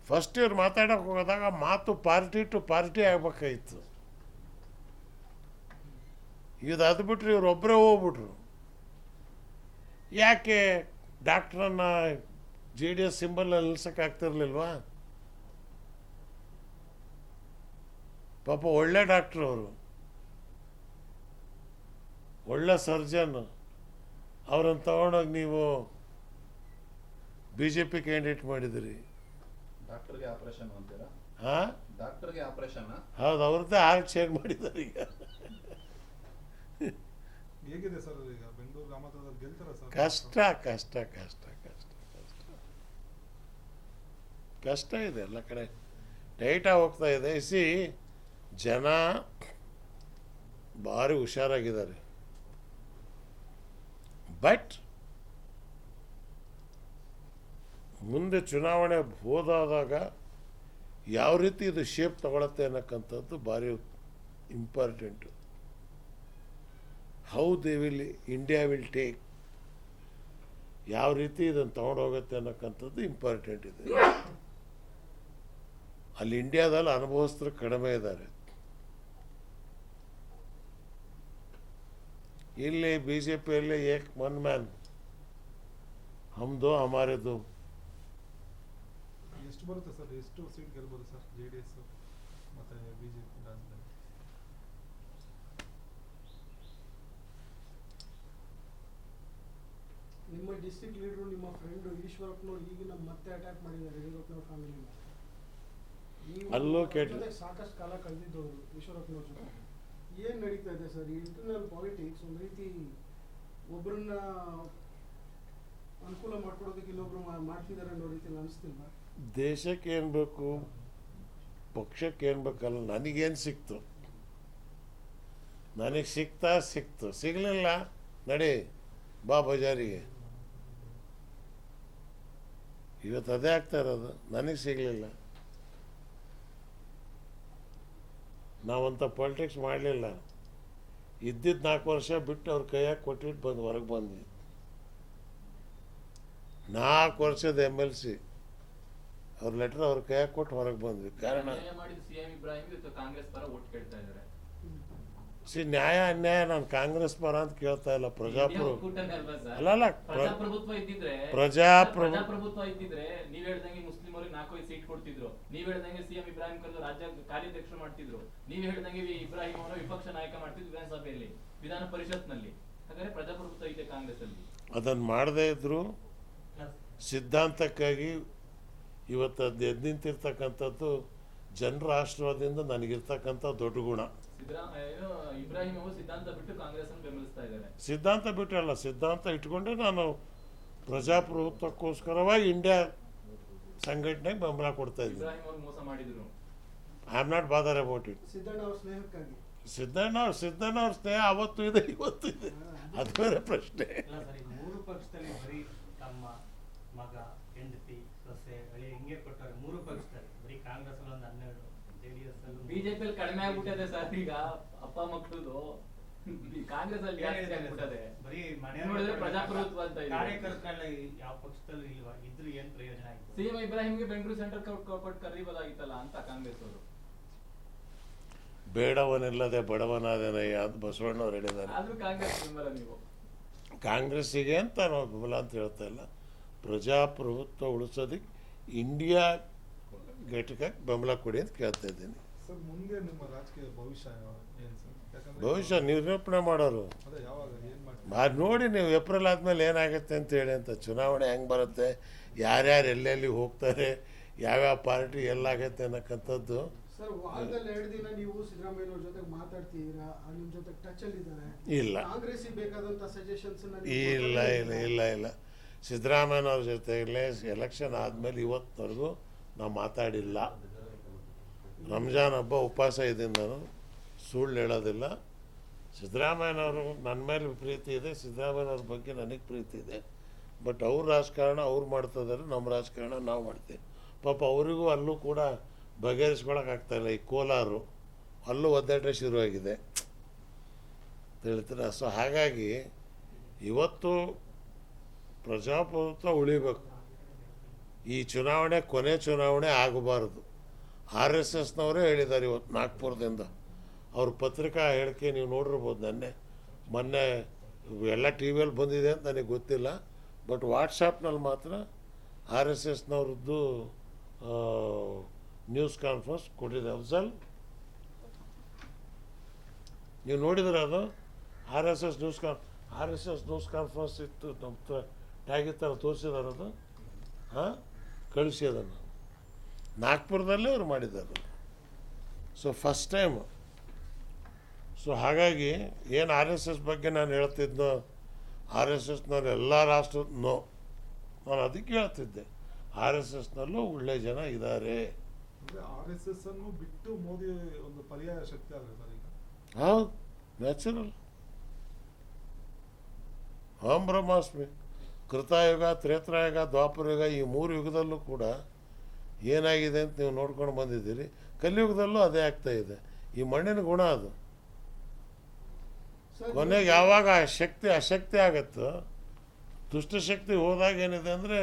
ಫಸ್ಟ್ ಇವ್ರು ಮಾತಾಡೋಕ್ಕೆ ಹೋದಾಗ ಮಾತು ಪಾರ್ಟಿ ಟು ಪಾರ್ಟಿ ಆಗ್ಬೇಕಾಗಿತ್ತು. ಇದು ಅದು ಬಿಟ್ರೆ ಇವರೊಬ್ಬರೇ ಹೋಗ್ಬಿಟ್ರು. ಯಾಕೆ ಡಾಕ್ಟ್ರನ್ನ JDS ಸಿಂಬಲಲ್ಲಿ ನಿಲ್ಸೋಕ್ಕಾಗ್ತಿರ್ಲಿಲ್ವಾ? ಪಾಪ ಒಳ್ಳೆ ಡಾಕ್ಟ್ರು ಅವರು, ಒಳ್ಳೆ ಸರ್ಜನ್. ಅವ್ರನ್ನ ತಗೊಂಡೋಗಿ ನೀವು BJP ಕ್ಯಾಂಡಿಡೇಟ್ ಮಾಡಿದಿರಿ. ಡಾಕ್ಟರ್ಗೆ ಆಪರೇಷನ್ ಅಂತೀರಾ? ಹಾಂ, ಡಾಕ್ಟರ್ಗೆ ಆಪರೇಷನ್? ಹೌದು, ಅವ್ರದ್ದೇ ಹಾರ್ಟ್ ಚೇಂಜ್ ಮಾಡಿದ್ದಾರೆ ಈಗ. ಹೇಗಿದೆ ಸರ್ ಈಗ ಬೆಂಗಳೂರು ಗ್ರಾಮಾಂತರದಲ್ಲಿ ಗೆಲ್ತಾರ ಸರ್? ಕಷ್ಟ ಕಷ್ಟ ಕಷ್ಟ ಕಷ್ಟ ಕಷ್ಟ ಕಷ್ಟ ಇದೆ, ಎಲ್ಲ ಕಡೆ ಟೈಟಾಗಿ ಹೋಗ್ತಾ ಇದೆ. ಜನ ಭಾರಿ ಹುಷಾರಾಗಿದ್ದಾರೆ. ಬಟ್ ಮುಂದೆ ಚುನಾವಣೆ ಹೋದಾಗ ಯಾವ ರೀತಿ ಇದು ಶೇಪ್ ತಗೊಳತ್ತೆ ಅನ್ನಕ್ಕಂಥದ್ದು ಭಾರಿ important. How India will take, ಯಾವ ರೀತಿ ಇದನ್ನು ತೊಗೊಂಡೋಗುತ್ತೆ ಅನ್ನಕ್ಕಂಥದ್ದು ಇಂಪಾರ್ಟೆಂಟ್ ಇದೆ. ಅಲ್ಲಿ ಇಂಡಿಯಾದಲ್ಲಿ ಅನುಭವಸ್ಥರು ಕಡಿಮೆ ಇದ್ದಾರೆ. ಇಲ್ಲಿ BJPಯಲ್ಲಿ ಒನ್ ಮ್ಯಾನ್, ಹಮ್ದು ಹಮಾರೆದು. ಎಷ್ಟು ಬರುತ್ತೆ ಸರ್? ಎಷ್ಟು ಸೀಟ್ ಗೆಲ್ಬೋದು ಸರ್ JDS ಮತ್ತೆ BJP ರಾಜ್ಯದಲ್ಲಿ? ನಿಮ್ಮ ಡಿಸ್ಟ್ರಿಕ್ಟ್ ಲೀಡರು ನಿಮ್ಮ ಫ್ರೆಂಡ್ ಈಶ್ವರಪ್ಪನವ್ರು ಈಗಿನ ಮತ್ತೆ ಅಟ್ಯಾಕ್ ಮಾಡಿದ್ದಾರೆ ಯಡಿಯೂರಪ್ಪನವ್ರ ಫ್ಯಾಮಿಲಿನ. ಅಲ್ಲೂ ಕೆಟ್ಟ ಸಾಕಷ್ಟು ಕಾಲ ಕಳೆದಿದ್ದವರು ಈಶ್ವರಪ್ಪನವ್ರ ಜೊತೆ. ಏನು ನಡೀತಾ ಇದೆ ಸರ್ ಇಂಟರ್ನಲ್ ಪಾಲಿಟಿಕ್ಸ್? ಒಂದು ರೀತಿ ಒಬ್ಬರನ್ನ ಅನುಕೂಲ ಮಾಡ್ಕೊಡೋದಕ್ಕೆ ಇನ್ನೊಬ್ರು ಮಾಡ್ತಿದ್ದಾರೆ ಅನ್ನೋ ರೀತಿಯಲ್ಲಿ ಅನಿಸ್ತಿಲ್ಲ. ದೇಶಕ್ಕೆ ಏನು ಬೇಕು, ಪಕ್ಷಕ್ಕೆ ಏನು ಬೇಕಲ್ಲ. ನನಗೇನು ಸಿಕ್ತು, ನನಗೆ ಸಿಕ್ತು, ಸಿಗಲಿಲ್ಲ ನಡಿ ಬಾ ಬಜಾರಿಗೆ. ಇವತ್ತು ಅದೇ ಆಗ್ತಾ ಇರೋದು. ನನಗೆ ಸಿಗಲಿಲ್ಲ, ನಾವಂಥ ಪಾಲಿಟಿಕ್ಸ್ ಮಾಡಲಿಲ್ಲ. ಇದ್ದಿದ್ದು 4 ವರ್ಷ ಬಿಟ್ಟು ಅವ್ರ ಕೈಯಾಗಿ ಕೊಟ್ಟಿಟ್ಟು ಹೊರಗೆ ಬಂದ್ವಿ. 4 ವರ್ಷದ MLC ಅವ್ರ ಲೆಟರ್ ಅವ್ರ ಕೈಯಾಗಿ ಕೊಟ್ಟು ಹೊರಗೆ ಬಂದ್ವಿ. ಕಾರಣ CM ಇಬ್ರಾಹಿಂ ಕಾಂಗ್ರೆಸ್ ಪರ ಓಟ್ ಕೇಳ್ತಾ ಇದ್ದಾರೆ. ನ್ಯಾಯ ಅನ್ಯಾಯ ನಾನು ಕಾಂಗ್ರೆಸ್ ಪರ ಅಂತ ಕೇಳ್ತಾ ಇಲ್ಲ. ಪ್ರಜಾಪ್ರಭುತ್ವ ಇದ್ದಿದ್ರೆ ನೀವ್ ಹೇಳ್ದಂಗೆ ಮುಸ್ಲಿಮರಿಗೆ 4-5 ಸೀಟ್ ಕೊಡ್ತಿದ್ರು. ನೀವ್ ಹೇಳ್ದಂಗೆ CM ಇಬ್ರಾಹಿಂ ಕರೆದು ರಾಜ್ಯ ಕಾರ್ಯಾಧ್ಯಕ್ಷರು ಮಾಡ್ತಿದ್ರು. ನೀವ್ ಹೇಳ್ದಂಗೆ ಇಬ್ರಾಹಿಂ ಅವರ ವಿಪಕ್ಷ ನಾಯಕ ಮಾಡ್ತಿದ್ರು ವಿಧಾನಸಭೆಯಲ್ಲಿ, ವಿಧಾನ ಪರಿಷತ್ನಲ್ಲಿ. ಹಾಗಾದ್ರೆ ಪ್ರಜಾಪ್ರಭುತ್ವ ಇದೆ ಕಾಂಗ್ರೆಸ್ ಅಲ್ಲಿ. ಅದನ್ನು ಮಾಡದೇ ಇದ್ರು ಸಿದ್ಧಾಂತಕ್ಕಾಗಿ ಇವತ್ತು ಅದು ಎದ್ದು ನಿಂತಿರ್ತಕ್ಕಂಥದ್ದು ಜನರ ಆಶೀರ್ವಾದದಿಂದ ನನಗಿರ್ತಕ್ಕಂಥ ದೊಡ್ಡ ಗುಣ. ಇಬ್ರಾಹಿಂ ಅವರು ಸಿದ್ಧಾಂತ ಬಿಟ್ಟು ಕಾಂಗ್ರೆಸ್ ಅನ್ನು ಬೆಂಬಲಿಸ್ತಾ ಇದ್ದಾರೆ. ಸಿದ್ಧಾಂತ ಬಿಟ್ಟಲ್ಲ, ಸಿದ್ಧಾಂತ ಇಟ್ಕೊಂಡೆ ನಾನು ಪ್ರಜಾಪ್ರಭುತ್ವಕ್ಕೋಸ್ಕರವಾಗಿ ಇಂಡಿಯಾ ಸಂಘಟನೆಗೆ ಬೆಂಬಲ ಕೊಡ್ತಾ ಇದ್ದೀನಿ. ಇಬ್ರಾಹಿಂ ಅವರು ಮೋಸ ಮಾಡಿದ್ರು. I am not bother about it. Siddanna ಅವ್ರ ಸ್ನೇಹಕ್ಕಾಗಿ ಸಿದ್ದಣ್ಣ ಅವ್ರ ಸ್ನೇಹ ಅವತ್ತು ಇದೆ, ಇವತ್ತು ಇದೆ, ಅದು ಬೇರೆ ಪ್ರಶ್ನೆ. ಮೂರು ಪಕ್ಷದಲ್ಲಿ ಬರೀ ತಮ್ಮ ಮಗ, ಹೆಂಡತಿ, ಸೊಸೆ, ಹಿಂಗೆ ಕೊಟ್ಟರೆ ಮೂರು ಪಕ್ಷದಲ್ಲಿ. ಬರೀ ಕಾಂಗ್ರೆಸ್ ಅಲ್ಲಿ ಒಂದು 12, JDS ಅಲ್ಲಿ BJP ಅಲ್ಲಿ ಕಡಿಮೆ ಆಗ್ಬಿಟ್ಟಿದೆ ಸರ್. ಈಗ ಅಪ್ಪ ಮಕ್ಕಳದು ಕಾಂಗ್ರೆಸ್ ಅಲ್ಲಿ ಜಾಸ್ತಿ ಆಗ್ಬಿಟ್ಟದೆ. ಬರೀ ಮನೆ ನೋಡಿದ್ರೆ ಪ್ರಜಾಪ್ರಭುತ್ವ ಅಂತ ಇದೆ. ಕಾರ್ಯಕರ್ತರೆಲ್ಲ ಯಾವ ಪಕ್ಷದಲ್ಲೂ ಇಲ್ವಾ? ಇದ್ರು ಏನ್ ಪ್ರಯೋಜನ ಆಯ್ತು? CM ಇಬ್ರಾಹಿಂಗೆ ಬೆಂಗಳೂರು ಸೆಂಟ್ರಲ್ ಕೊಟ್ಟು ಕರೀಬೋದಾಗಿತ್ತಲ್ಲ ಅಂತ ಕಾಂಗ್ರೆಸ್ ಅವರು. ಬೇಡವನಿಲ್ಲದೆ ಬಡವನಾದನಯ್ಯ ಅಂತ ಬಸವಣ್ಣವ್ರು ಹೇಳಿದ್ದಾರೆ. ಆದ್ರೂ ಕಾಂಗ್ರೆಸ್ ಬೆಂಬಲ ನೀವು. ಕಾಂಗ್ರೆಸ್ಸಿಗೆ ಅಂತ ನಾವು ಬೆಂಬಲ ಅಂತ ಹೇಳ್ತಾ ಇಲ್ಲ. ಪ್ರಜಾಪ್ರಭುತ್ವ ಉಳಿಸೋದಕ್ಕೆ ಇಂಡಿಯಾ ಘಟಕಕ್ಕೆ ಬೆಂಬಲ ಕೊಡಿ ಅಂತ ಕೇಳ್ತಾ ಇದ್ದೀನಿ. ಸರ್ ಮುಂದೆ ನಿಮ್ಮ ರಾಜಕೀಯ ಭವಿಷ್ಯ ಏನು ಸರ್? ಯಾಕಂದ್ರೆ ಭವಿಷ್ಯ ನಿರೂಪಣೆ ಮಾಡೋರು ಅದೇ ಯಾವಾಗ ಏನು ಮಾಡ್ತೀವಿ ಅದು ನೋಡಿ ನೀವು. ಏಪ್ರಿಲ್ ಆದಮೇಲೆ ಏನಾಗುತ್ತೆ ಅಂತ ಹೇಳಿ ಅಂತ, ಚುನಾವಣೆ ಹೆಂಗೆ ಬರುತ್ತೆ, ಯಾರ್ಯಾರು ಎಲ್ಲೆಲ್ಲಿ ಹೋಗ್ತಾರೆ, ಯಾವ್ಯಾವ ಪಾರ್ಟಿ ಎಲ್ಲಾಗತ್ತೆ ಅನ್ನಕ್ಕಂಥದ್ದು. ಸರ್ ವಾರದಲ್ಲಿ 2 ದಿನ ನೀವು ಸಿದ್ದರಾಮಯ್ಯನವ್ರ ಜೊತೆ ಮಾತಾಡ್ತಿದ್ದೀರಾ, ನಿಮ್ಮ ಜೊತೆ ಟಚ್ ಅಲ್ಲಿ ಇದ್ದಾರೆ. ಇಲ್ಲ ಕಾಂಗ್ರೆಸ್ಸಿಗೆ ಬೇಕಾದಂತ ಸಜೆಷನ್ಸ್ ಇಲ್ಲ ಇಲ್ಲ ಇಲ್ಲ ಇಲ್ಲ ಸಿದ್ದರಾಮಯ್ಯನವ್ರ ಜೊತೆಗಲೇ ಎಲೆಕ್ಷನ್ ಆದಮೇಲೆ ಇವತ್ತಿನವರೆಗೂ ನಾವು ಮಾತಾಡಿಲ್ಲ. ರಂಜಾನ್ ಹಬ್ಬ ಉಪವಾಸ ಇದ್ದೀನಿ ನಾನು, ಸುಳ್ಳು ಹೇಳೋದಿಲ್ಲ. ಸಿದ್ದರಾಮಯ್ಯನವರು ನನ್ನ ಮೇಲೆ ಪ್ರೀತಿ ಇದೆ, ಸಿದ್ದರಾಮಯ್ಯನವ್ರ ಬಗ್ಗೆ ನನಗೆ ಪ್ರೀತಿ ಇದೆ. ಬಟ್ ಅವ್ರ ರಾಜಕಾರಣ ಅವ್ರು ಮಾಡ್ತಿದ್ದಾರೆ, ನಮ್ಮ ರಾಜಕಾರಣ ನಾವು ಮಾಡ್ತೀವಿ. ಪಾಪ ಅವರಿಗೂ ಅಲ್ಲೂ ಕೂಡ ಬಗೆಹರಿಸ್ಕೊಳಕ್ಕಾಗ್ತಾಯಿಲ್ಲ. ಈ ಕೋಲಾರು ಅಲ್ಲೂ ಒದ್ದಾಟ ಶುರುವಾಗಿದೆ. ಹೇಳ್ತೀರ. ಸೊ ಹಾಗಾಗಿ ಇವತ್ತು ಪ್ರಜಾಪ್ರಭುತ್ವ ಉಳಿಬೇಕು. ಈ ಚುನಾವಣೆ ಕೊನೆ ಚುನಾವಣೆ ಆಗಬಾರ್ದು. RSSನವರೇ ಹೇಳಿದ್ದಾರೆ ಇವತ್ತು ನಾಗ್ಪುರದಿಂದ. ಅವ್ರ ಪತ್ರಿಕಾ ಹೇಳಿಕೆ ನೀವು ನೋಡಿರ್ಬೋದು. ಮೊನ್ನೆ ಎಲ್ಲ ಟಿ ವಿಯಲ್ಲಿ ಬಂದಿದೆ ಅಂತ ನನಗೆ ಗೊತ್ತಿಲ್ಲ, ಬಟ್ ವಾಟ್ಸಪ್ನಲ್ಲಿ ಮಾತ್ರ RSSನವ್ರದ್ದು ನ್ಯೂಸ್ ಕಾನ್ಫರೆನ್ಸ್ ಕೊಟ್ಟಿದೆ. ಅಫ್ಜಲ್, ನೀವು ನೋಡಿದ್ರೆ ಅದು RSS ನ್ಯೂಸ್ ಕಾನ್ಫರೆನ್ಸ್ ಇತ್ತು, ನಮ್ಮ ಟ್ಯಾಗಿತ್ತಲ್ಲ ತೋರಿಸಿದಾರೆ ಅದು. ಹಾಂ, ಕಳಿಸಿ ಅದನ್ನು. ನಾಗ್ಪುರದಲ್ಲೇ ಅವ್ರು ಮಾಡಿದ್ದಾರೆ. So first time. ಸೊ ಹಾಗಾಗಿ ಏನು RSS ಬಗ್ಗೆ ನಾನು ಹೇಳ್ತಿದ್ನೋ, RSSನವ್ರು ಎಲ್ಲ ರಾಷ್ಟ್ರದ ನಾನು ಅದಕ್ಕೆ ಹೇಳ್ತಿದ್ದೆ, RSSನಲ್ಲೂ ಒಳ್ಳೆ ಜನ ಇದ್ದಾರೆ. ಅಂದ್ರೆ RSS ಅನ್ನು ಬಿಟ್ಟು ಮೋದಿ ಒಂದು ಪರ್ಯಾಯ ಶಕ್ತಿ ಆಗಿದೆ ಸರ್ ಈಗ. ಹೌದು, ನ್ಯಾಚುರಲ್. ಅಹಂ ಬ್ರಹ್ಮಾಸ್ಮಿ. ಕೃತಯುಗ, ತ್ರೇತಾಯುಗ, ದ್ವಾಪರಯುಗ, ಈ 3 ಯುಗದಲ್ಲೂ ಕೂಡ ಏನಾಗಿದೆ ಅಂತ ನೀವು ನೋಡ್ಕೊಂಡು ಬಂದಿದ್ದೀರಿ. ಕಲಿಯುಗದಲ್ಲೂ ಅದೇ ಆಗ್ತಾ ಇದೆ. ಈ ಮಣ್ಣಿನ ಗುಣ ಅದು. ಕೊನೆಗೆ ಯಾವಾಗ ಅಶಕ್ತಿ ಆಗತ್ತೋ, ದುಷ್ಟಶಕ್ತಿ ಹೋದಾಗ ಏನಿದೆ ಅಂದರೆ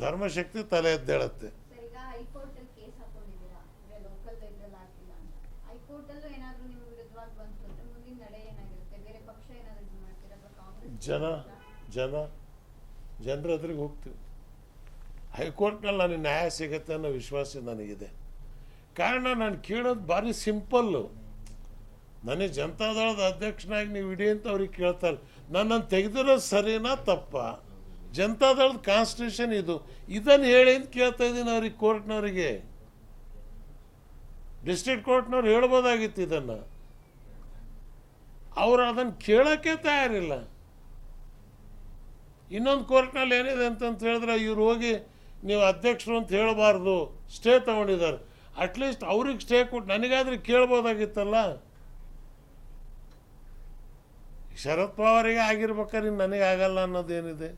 ಧರ್ಮಶಕ್ತಿ ತಲೆ ಎದ್ದೇಳುತ್ತೆ. ಸರ್, ಈಗ ಹೈಕೋರ್ಟಲ್ಲಿ ಕೇಸ್ ಹಾಕೊಂಡಿದ್ದೀರಾ, ಅಂದ್ರೆ ಲೋಕಲ್ ಇದ್ರಲ್ಲಿ ಆಗಿಲ್ಲ ಅಂತ. ಹೈಕೋರ್ಟಲ್ಲೂ ಏನಾದರೂ ನಿಮ್ಮ ವಿರುದ್ಧವಾಗಿ ಬಂತು ಅಂದ್ರೆ ಮುಂದಿನ ನಡೆ ಏನಾಗಿರುತ್ತೆ? ಬೇರೆ ಪಕ್ಷ ಏನಾದರೂ ಇದು ಮಾಡ್ತೀರಾ ಅಥವಾ ಕಾಂಗ್ರೆಸ್? ಜನರ ಎದುರಿಗೆ ಹೋಗ್ತೀವಿ. ಹೈಕೋರ್ಟ್ನಲ್ಲಿ ನನಗೆ ನ್ಯಾಯ ಸಿಗುತ್ತೆ ಅನ್ನೋ ವಿಶ್ವಾಸ ನನಗಿದೆ. ಕಾರಣ ನಾನು ಕೇಳೋದು ಭಾರಿ ಸಿಂಪಲ್ಲು. ನನಗೆ ಜನತಾದಳದ ಅಧ್ಯಕ್ಷನಾಗಿ ನೀವು ಇಡೀ ಅಂತ ಅವ್ರಿಗೆ ಕೇಳ್ತಾರೆ. ನನ್ನನ್ನು ತೆಗೆದಿರೋದು ಸರಿನಾ ತಪ್ಪ? ಜನತಾದಳದ ಕಾನ್ಸ್ಟಿಟ್ಯೂಷನ್ ಇದನ್ನು ಹೇಳಿ ಅಂತ ಕೇಳ್ತಾ ಇದ್ದೀನಿ ಅವ್ರಿಗೆ, ಕೋರ್ಟ್ನವರಿಗೆ. ಡಿಸ್ಟ್ರಿಕ್ಟ್ ಕೋರ್ಟ್ನವ್ರು ಹೇಳ್ಬೋದಾಗಿತ್ತು ಇದನ್ನು. ಅವರು ಅದನ್ನು ಕೇಳೋಕ್ಕೆ ತಯಾರಿಲ್ಲ. ಇನ್ನೊಂದು ಕೋರ್ಟ್ನಲ್ಲಿ ಏನಿದೆ ಅಂತಂತ ಹೇಳಿದ್ರೆ, ಇವ್ರು ಹೋಗಿ ನೀವು ಅಧ್ಯಕ್ಷರು ಅಂತ ಹೇಳಬಾರ್ದು, ಸ್ಟೇ ತೊಗೊಂಡಿದ್ದಾರೆ. ಅಟ್ಲೀಸ್ಟ್ ಅವ್ರಿಗೆ ಸ್ಟೇ ಕೊಟ್ಟು ನನಗಾದ್ರೆ ಕೇಳ್ಬೋದಾಗಿತ್ತಲ್ಲ. ಶರದ್ ಪವಾರಿಗೆ ಆಗಿರ್ಬೇಕಾದ್ರೆ ನನಗೆ ಆಗಲ್ಲ ಅನ್ನೋದೇನಿದೆ?